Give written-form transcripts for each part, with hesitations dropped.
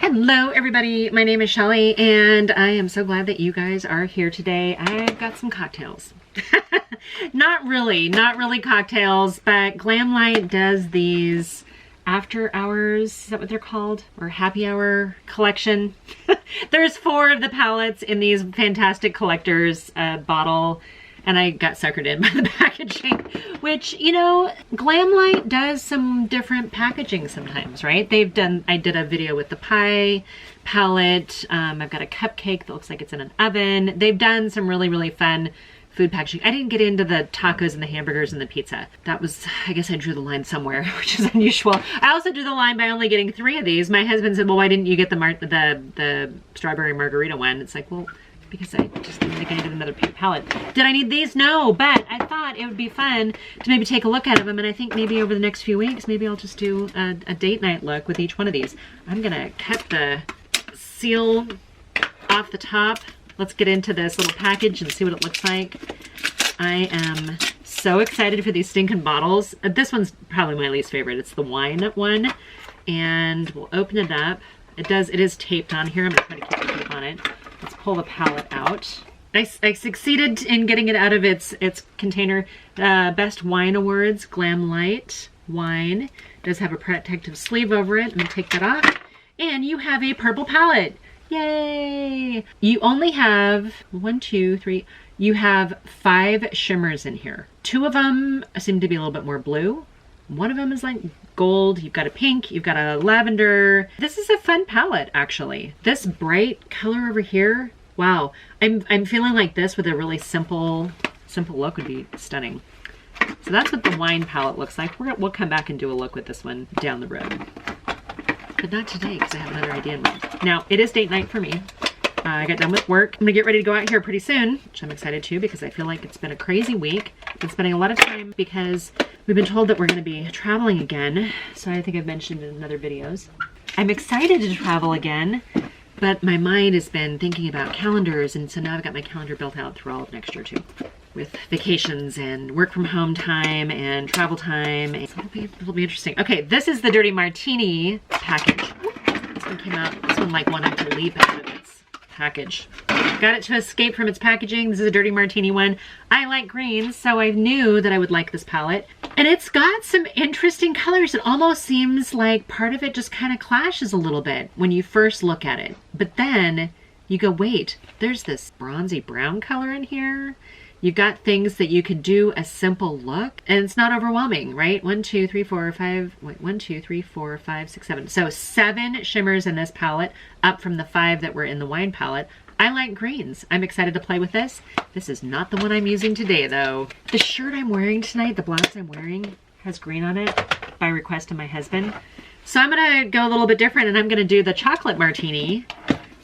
Hello everybody, my name is Shelly and I am so glad that you guys are here today. I've got some cocktails. Not really cocktails, but Glamlite does these after hours, is that what they're called? Or happy hour collection. There's 4 of the palettes in these fantastic collector's bottle. And I got suckered in by the packaging, which, you know, Glamlite does some different packaging sometimes, right? I did a video with the pie palette. I've got a cupcake that looks like it's in an oven. They've done some really fun food packaging. I didn't get into the tacos and the hamburgers and the pizza. That was, I guess I drew the line somewhere, which is unusual. I also drew the line by only getting 3 of these. My husband said, well, why didn't you get the strawberry margarita one? It's like, well, because I just didn't think I needed another pink palette. Did I need these? No, but I thought it would be fun to maybe take a look at them, and I think maybe over the next few weeks, maybe I'll just do a date night look with each one of these. I'm gonna cut the seal off the top. Let's get into this little package and see what it looks like. I am so excited for these stinking bottles. This one's probably my least favorite. It's the wine one, and we'll open it up. It is taped on here. I'm gonna try to keep the tape on it. Let's pull the palette out. I succeeded in getting it out of its container. Best Wine Awards, Glamlite wine. It does have a protective sleeve over it. I'm gonna take that off. And you have a purple palette. Yay! You only have 1, 2, 3. You have 5 shimmers in here. 2 of them seem to be a little bit more blue. One of them is like gold. You've got a pink, you've got a lavender. This is a fun palette, actually. This bright color over here, wow. I'm feeling like this with a really simple look would be stunning. So that's what the wine palette looks like. We'll come back and do a look with this one down the road. But not today, because I have another idea in mind. Now, it is date night for me. I got done with work. I'm gonna get ready to go out here pretty soon, which I'm excited too, because I feel like it's been a crazy week. I've been spending a lot of time because we've been told that we're gonna be traveling again. So I think I've mentioned in other videos. I'm excited to travel again, but my mind has been thinking about calendars, and so now I've got my calendar built out through all of next year too, with vacations and work from home time and travel time. So it'll be interesting. Okay, this is the Dirty Martini package. This one came out, this one like wanted to leap out of its package. Got it to escape from its packaging. This is a Dirty Martini one. I like greens, so I knew that I would like this palette. And it's got some interesting colors. It almost seems like part of it just kind of clashes a little bit when you first look at it. But then you go, wait, there's this bronzy brown color in here. You've got things that you could do a simple look, and it's not overwhelming, right? 1, 2, 3, 4, 5, wait, 1, 2, 3, 4, 5, 6, 7. So 7 shimmers in this palette, up from the 5 that were in the wine palette. I like greens. I'm excited to play with this. This is not the one I'm using today, though. The shirt I'm wearing tonight, the blouse I'm wearing, has green on it by request of my husband. So I'm gonna go a little bit different, and I'm gonna do the chocolate martini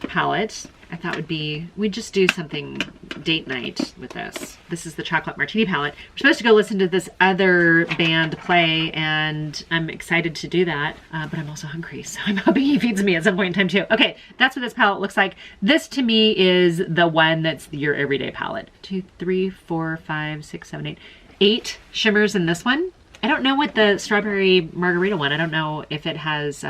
palette. I thought we'd just do something date night with this. This is the chocolate martini palette. We're supposed to go listen to this other band play, and I'm excited to do that, but I'm also hungry, so I'm hoping he feeds me at some point in time too. Okay, that's what this palette looks like. This to me is the one that's your everyday palette. 2, 3, 4, 5, 6, 7, 8. 8 shimmers in this one. I don't know what the strawberry margarita one, I don't know if it has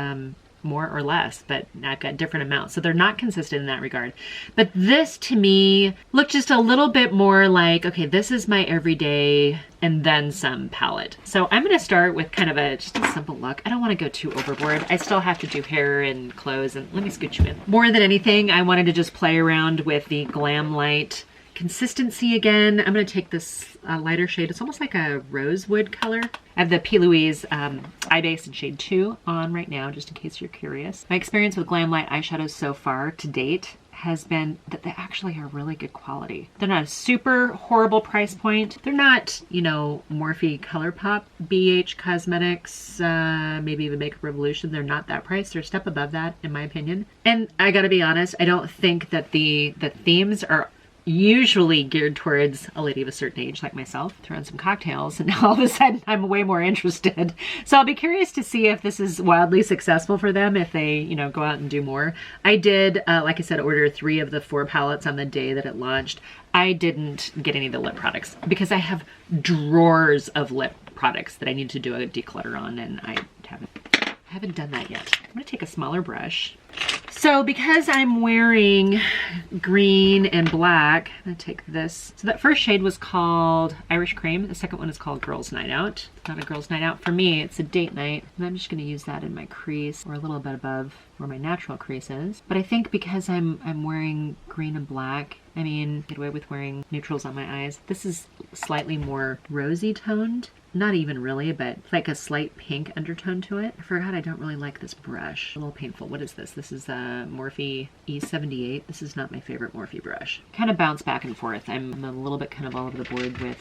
more or less, but I've got different amounts. So they're not consistent in that regard. But this to me looked just a little bit more like, okay, this is my everyday and then some palette. So I'm gonna start with kind of just a simple look. I don't wanna go too overboard. I still have to do hair and clothes, and let me scoot you in. More than anything, I wanted to just play around with the Glamlite consistency again. I'm going to take this lighter shade. It's almost like a rosewood color. I have the P. Louise Eye Base in shade 2 on right now, just in case you're curious. My experience with Glamlite eyeshadows so far to date has been that they actually are really good quality. They're not a super horrible price point. They're not, you know, Morphe ColourPop, BH Cosmetics, maybe even Makeup Revolution. They're not that price. They're a step above that, in my opinion. And I gotta be honest, I don't think that the themes are usually geared towards a lady of a certain age like myself. Throw in some cocktails and all of a sudden I'm way more interested. So I'll be curious to see if this is wildly successful for them, if they, you know, go out and do more. I did, like I said, order 3 of the 4 palettes on the day that it launched. I didn't get any of the lip products because I have drawers of lip products that I need to do a declutter on, and I haven't done that yet. I'm gonna take a smaller brush So because I'm wearing green and black, I'm gonna take this. So that first shade was called Irish Cream. The second one is called Girls Night Out. It's not a girls night out for me, it's a date night. And I'm just gonna use that in my crease or a little bit above where my natural crease is. But I think because I'm wearing green and black, I mean, get away with wearing neutrals on my eyes. This is slightly more rosy toned. Not even really, but like a slight pink undertone to it. I forgot I don't really like this brush. A little painful. What is this? This is a Morphe E78. This is not my favorite Morphe brush. Kind of bounce back and forth. I'm a little bit kind of all over the board with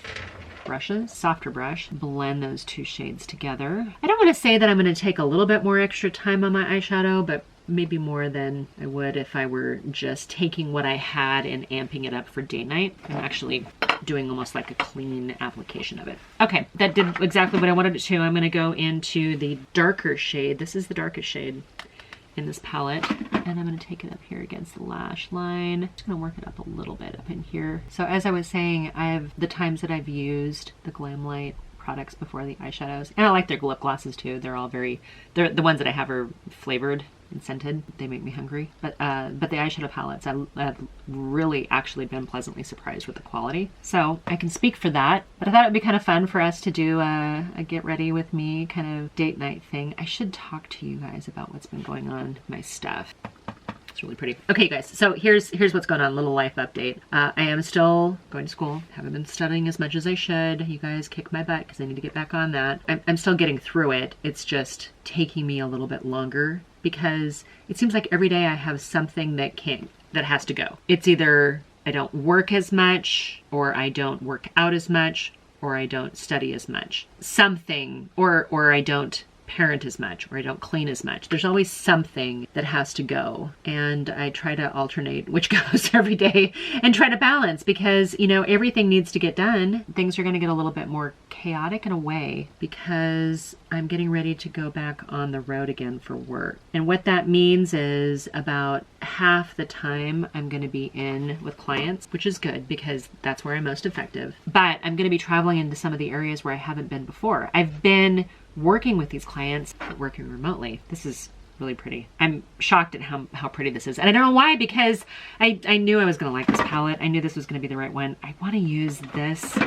brushes. Softer brush. Blend those two shades together. I don't want to say that I'm going to take a little bit more extra time on my eyeshadow, but maybe more than I would if I were just taking what I had and amping it up for date night. I'm actually doing almost like a clean application of it. Okay, that did exactly what I wanted it to. I'm gonna go into the darker shade. This is the darkest shade in this palette. And I'm gonna take it up here against the lash line. Just gonna work it up a little bit up in here. So as I was saying, I have the times that I've used the Glamlite products before the eyeshadows. And I like their lip glosses too. They're all the ones that I have are flavored and scented. They make me hungry. But the eyeshadow palettes, I've really actually been pleasantly surprised with the quality. So I can speak for that. But I thought it'd be kind of fun for us to do a get ready with me kind of date night thing. I should talk to you guys about what's been going on with my stuff. It's really pretty. Okay, you guys, so here's what's going on, little life update. I am still going to school. Haven't been studying as much as I should. You guys kick my butt because I need to get back on that. I'm still getting through it. It's just taking me a little bit longer because it seems like every day I have something that has to go. It's either I don't work as much, or I don't work out as much, or I don't study as much. Something, or I don't parent as much, or I don't clean as much. There's always something that has to go, and I try to alternate which goes every day and try to balance because, you know, everything needs to get done. Things are going to get a little bit more chaotic in a way because I'm getting ready to go back on the road again for work. And what that means is about half the time I'm going to be in with clients, which is good because that's where I'm most effective. But I'm going to be traveling into some of the areas where I haven't been before. I've been working with these clients, but working remotely. This is really pretty. I'm shocked at how pretty this is. And I don't know why, because I knew I was going to like this palette. I knew this was going to be the right one. I want to use this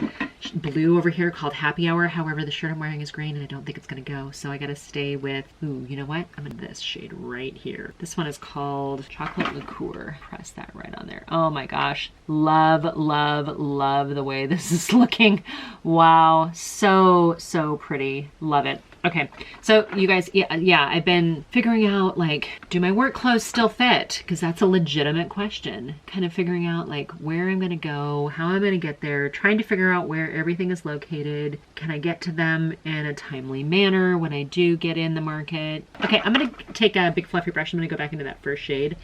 blue over here called Happy Hour. However, the shirt I'm wearing is green and I don't think it's going to go. So I got to stay with, ooh, you know what? I'm in this shade right here. This one is called Chocolate Liqueur. Press that right on there. Oh my gosh. Love, love, love the way this is looking. Wow. So, so pretty. Love it. Okay, so you guys, yeah, I've been figuring out, like, do my work clothes still fit? Because that's a legitimate question. Kind of figuring out, like, where I'm going to go, how I'm going to get there, trying to figure out where everything is located. Can I get to them in a timely manner when I do get in the market? Okay, I'm going to take a big fluffy brush. I'm going to go back into that first shade.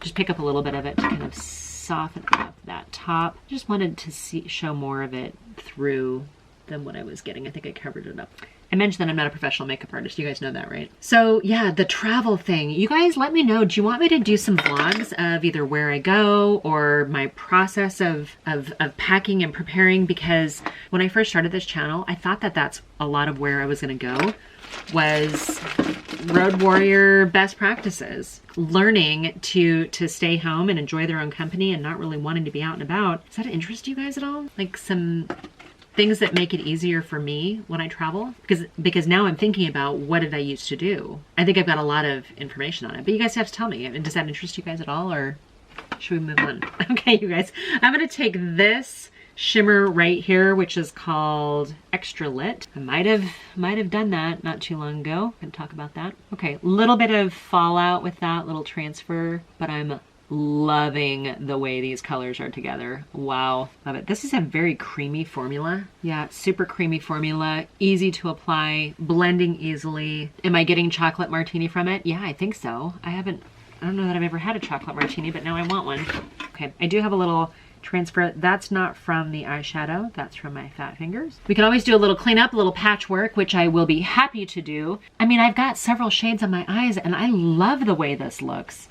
Just pick up a little bit of it to kind of soften up that top. Just wanted to show more of it through than what I was getting. I think I covered it up. I mentioned that I'm not a professional makeup artist. You guys know that, right? So yeah, the travel thing. You guys let me know. Do you want me to do some vlogs of either where I go or my process of packing and preparing? Because when I first started this channel, I thought that that's a lot of where I was going to go was road warrior best practices. Learning to stay home and enjoy their own company and not really wanting to be out and about. Does that interest you guys at all? Like some things that make it easier for me when I travel, because now I'm thinking about what did I used to do. I think I've got a lot of information on it, but you guys have to tell me. Does that interest you guys at all, or should we move on? Okay, you guys, I'm gonna take this shimmer right here, which is called Extra Lit. I might have done that not too long ago. Gonna talk about that. Okay, little bit of fallout with that little transfer, but I'm loving the way these colors are together. Wow, love it. This is a very creamy formula. Yeah, super creamy formula, easy to apply, blending easily. Am I getting chocolate martini from it? Yeah, I think so. I don't know that I've ever had a chocolate martini, but now I want one. Okay, I do have a little transfer. That's not from the eyeshadow, that's from my fat fingers. We can always do a little cleanup, a little patchwork, which I will be happy to do. I mean, I've got several shades on my eyes and I love the way this looks.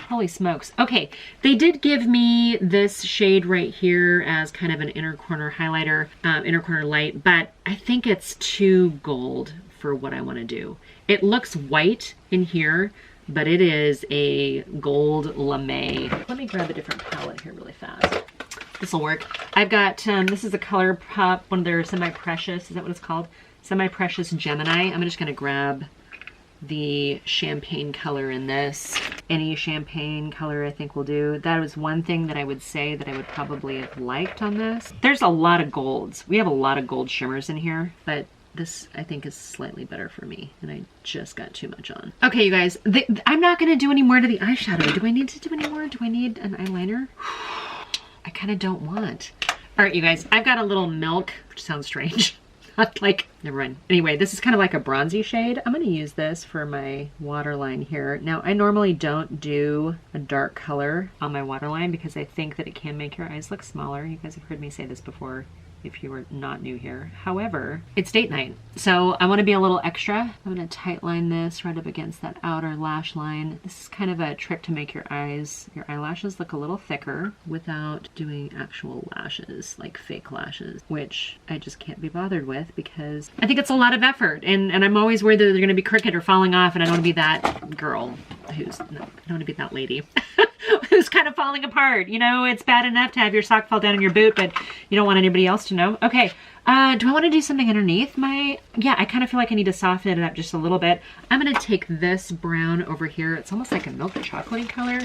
Holy smokes. Okay, they did give me this shade right here as kind of an inner corner highlighter, inner corner light, but I think it's too gold for what I want to do. It looks white in here, but it is a gold lame. Let me grab a different palette here really fast. This will work. I've got, this is a Color Pop, one of their semi-precious, is that what it's called? Semi-precious Gemini. I'm just gonna grab the champagne color in this. Any champagne color I think will do. That was one thing that I would say that I would probably have liked on this. There's a lot of golds. We have a lot of gold shimmers in here, but this I think is slightly better for me, and I just got too much on. Okay, you guys, I'm not gonna do any more to the eyeshadow. Do I need to do any more? Do I need an eyeliner? I kind of don't want. All right, you guys, I've got a little milk, which sounds strange. Not like, never mind. Anyway, this is kind of like a bronzy shade. I'm going to use this for my waterline here. Now, I normally don't do a dark color on my waterline because I think that it can make your eyes look smaller. You guys have heard me say this before if you were not new here. However, it's date night, so I want to be a little extra. I'm going to tight line this right up against that outer lash line. This is kind of a trick to make your eyelashes look a little thicker without doing actual lashes, like fake lashes, which I just can't be bothered with because I think it's a lot of effort, and I'm always worried that they're going to be crooked or falling off, and I don't want to be that girl who's, no, I don't want to be that lady who's kind of falling apart. You know, it's bad enough to have your sock fall down in your boot, but you don't want anybody else to know. Okay, do I want to do something underneath my, yeah, I kind of feel like I need to soften it up just a little bit. I'm going to take this brown over here. It's almost like a milk chocolatey color,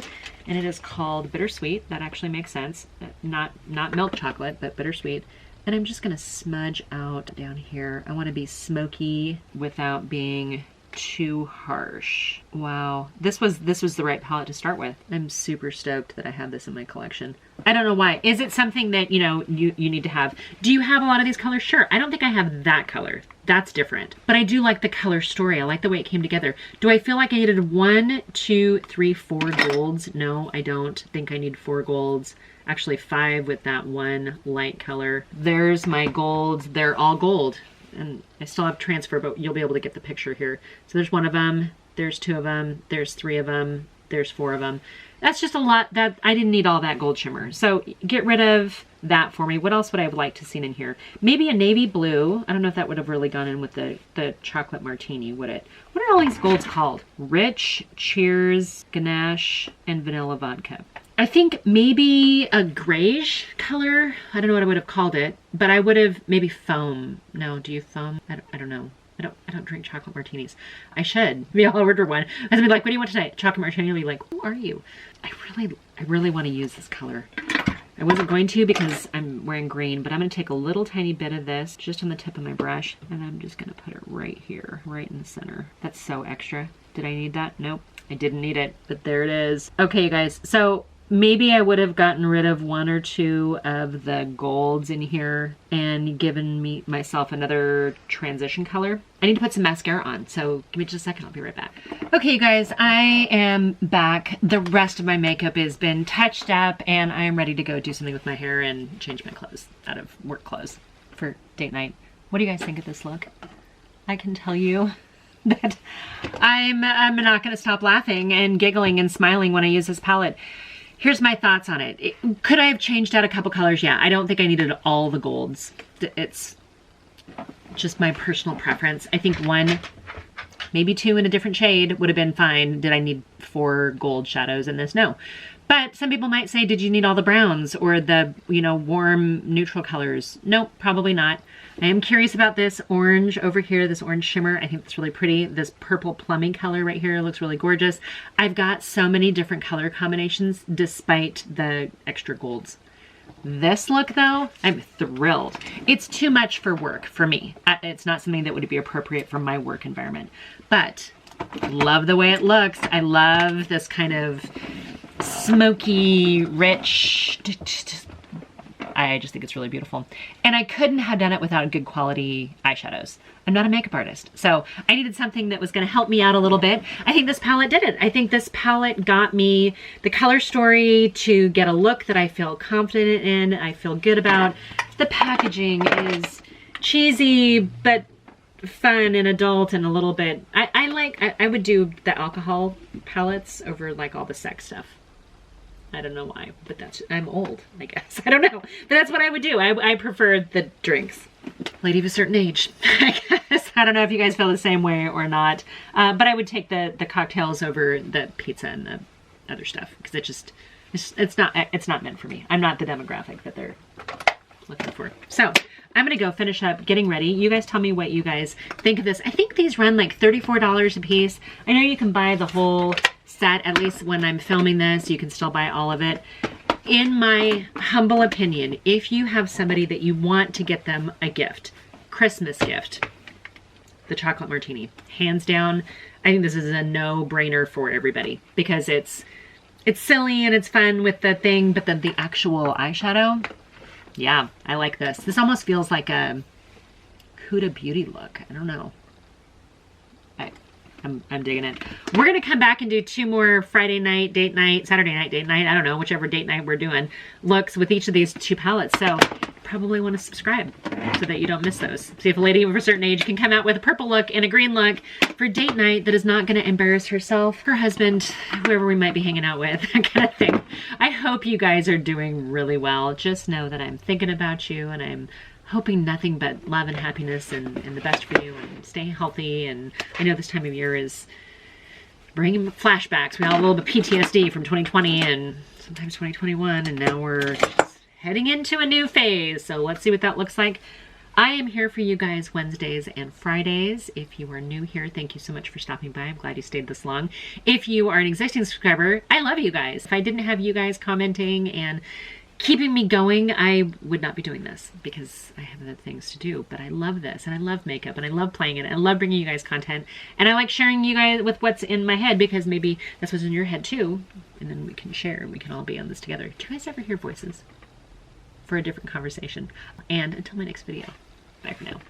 and it is called Bittersweet. That actually makes sense. Not milk chocolate, but bittersweet. And I'm just going to smudge out down here. I want to be smoky without being too harsh. Wow, this was the right palette to start with. I'm super stoked that I have this in my collection. I don't know why. Is it something that, you know, you need to have? Do you have a lot of these colors? Sure. I don't think I have that color. That's different. But I do like the color story. I like the way it came together. Do I feel like I needed 1, 2, 3, 4 golds? No, I don't think I need 4 golds. Actually 5 with that one light color. There's my golds. They're all gold. And I still have transfer, but you'll be able to get the picture here. So there's 1 of them, there's 2 of them, there's 3 of them, there's 4 of them. That's just a lot. That I didn't need all that gold shimmer. So get rid of that for me. What else would I have liked to see in here? Maybe a navy blue. I don't know if that would have really gone in with the chocolate martini, would it? What are all these golds called? Rich, Cheers, Ganache, and Vanilla Vodka. I think maybe a grayish color. I don't know what I would have called it, but I would have maybe foam. No, do you foam? I don't know. I don't drink chocolate martinis. I should. Maybe I'll order one. I was gonna be like, what do you want tonight? Chocolate martini. I'll be like, who are you? I really want to use this color. I wasn't going to because I'm wearing green, but I'm gonna take a little tiny bit of this just on the tip of my brush, and I'm just gonna put it right here, right in the center. That's so extra. Did I need that? Nope, I didn't need it, but there it is. Okay, you guys, so maybe I would have gotten rid of 1 or 2 of the golds in here and given myself another transition color. I need to put some mascara on, so give me just a second, I'll be right back. Okay, you guys, I am back. The rest of my makeup has been touched up, and I am ready to go do something with my hair and change my clothes out of work clothes for date night. What do you guys think of this look? I can tell you that I'm not gonna stop laughing and giggling and smiling when I use this palette. Here's my thoughts on it. Could I have changed out a couple colors? Yeah, I don't think I needed all the golds. It's just my personal preference. I think 1, maybe 2 in a different shade would have been fine. Did I need 4 gold shadows in this? No. But some people might say, did you need all the browns or the, you know, warm neutral colors? Nope, probably not. I am curious about this orange over here, this orange shimmer. I think it's really pretty. This purple plumbing color right here looks really gorgeous. I've got so many different color combinations despite the extra golds. This look though, I'm thrilled. It's too much for work for me. It's not something that would be appropriate for my work environment, but love the way it looks. I love this kind of smoky, rich, I just think it's really beautiful. And I couldn't have done it without good quality eyeshadows. I'm not a makeup artist, so I needed something that was gonna help me out a little bit. I think this palette did it. I think this palette got me the color story to get a look that I feel confident in, I feel good about. The packaging is cheesy, but fun and adult and a little bit, I would do the alcohol palettes over like all the sex stuff. I don't know why, but I'm old, I guess. I don't know, but that's what I would do. I prefer the drinks. Lady of a certain age, I guess. I don't know if you guys feel the same way or not, but I would take the cocktails over the pizza and the other stuff, because it's not meant for me. I'm not the demographic that they're looking for. So I'm gonna go finish up getting ready. You guys tell me what you guys think of this. I think these run like $34 a piece. I know you can buy the whole set, at least when I'm filming this, you can still buy all of it. In my humble opinion, if you have somebody that you want to get them a gift, Christmas gift, the chocolate martini, hands down, I think this is a no-brainer for everybody, because it's silly and it's fun with the thing, but then the actual eyeshadow, yeah, I like this. This almost feels like a Huda Beauty look. I don't know. I'm digging it. We're going to come back and do 2 more Friday night, date night, Saturday night, date night, I don't know, whichever date night we're doing, looks with each of these 2 palettes. So probably want to subscribe so that you don't miss those. See if a lady of a certain age can come out with a purple look and a green look for date night that is not going to embarrass herself, her husband, whoever we might be hanging out with, that kind of thing. I hope you guys are doing really well. Just know that I'm thinking about you, and I'm hoping nothing but love and happiness and the best for you, and staying healthy. And I know this time of year is bringing flashbacks. We all have a little bit PTSD from 2020 and sometimes 2021, and now we're just heading into a new phase. So let's see what that looks like. I am here for you guys Wednesdays and Fridays. If you are new here, thank you so much for stopping by. I'm glad you stayed this long. If you are an existing subscriber, I love you guys. If I didn't have you guys commenting and keeping me going, I would not be doing this, because I have other things to do. But I love this, and I love makeup, and I love playing it, and I love bringing you guys content, and I like sharing you guys with what's in my head, because maybe that's what's in your head too, and then we can share and we can all be on this together. Do you guys ever hear voices for a different conversation? And until my next video, bye for now.